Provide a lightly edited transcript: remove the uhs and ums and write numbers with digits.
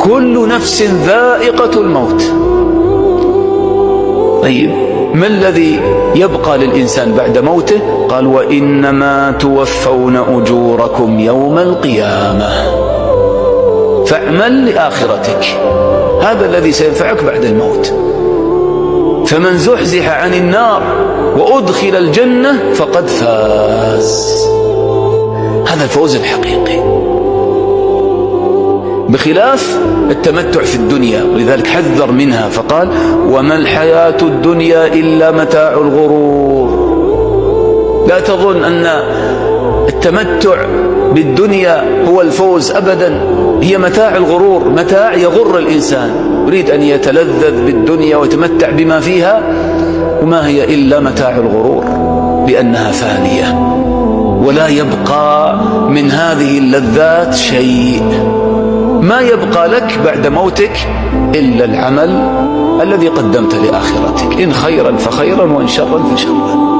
كل نفس ذائقة الموت. طيب ما الذي يبقى للإنسان بعد موته؟ قال وإنما توفون أجوركم يوم القيامة، فاعمل لآخرتك، هذا الذي سينفعك بعد الموت. فمن زحزح عن النار وأدخل الجنة فقد فاز، هذا الفوز الحقيقي، بخلاف التمتع في الدنيا. ولذلك حذر منها فقال وما الحياة الدنيا إلا متاع الغرور. لا تظن أن التمتع بالدنيا هو الفوز أبدا، هي متاع الغرور، متاع يغر الإنسان، يريد أن يتلذذ بالدنيا ويتمتع بما فيها، وما هي إلا متاع الغرور، لأنها فانية ولا يبقى من هذه اللذات شيء. ما يبقى لك بعد موتك إلا العمل الذي قدمت لآخرتك، إن خيرا فخيرا وإن شرا فشرا.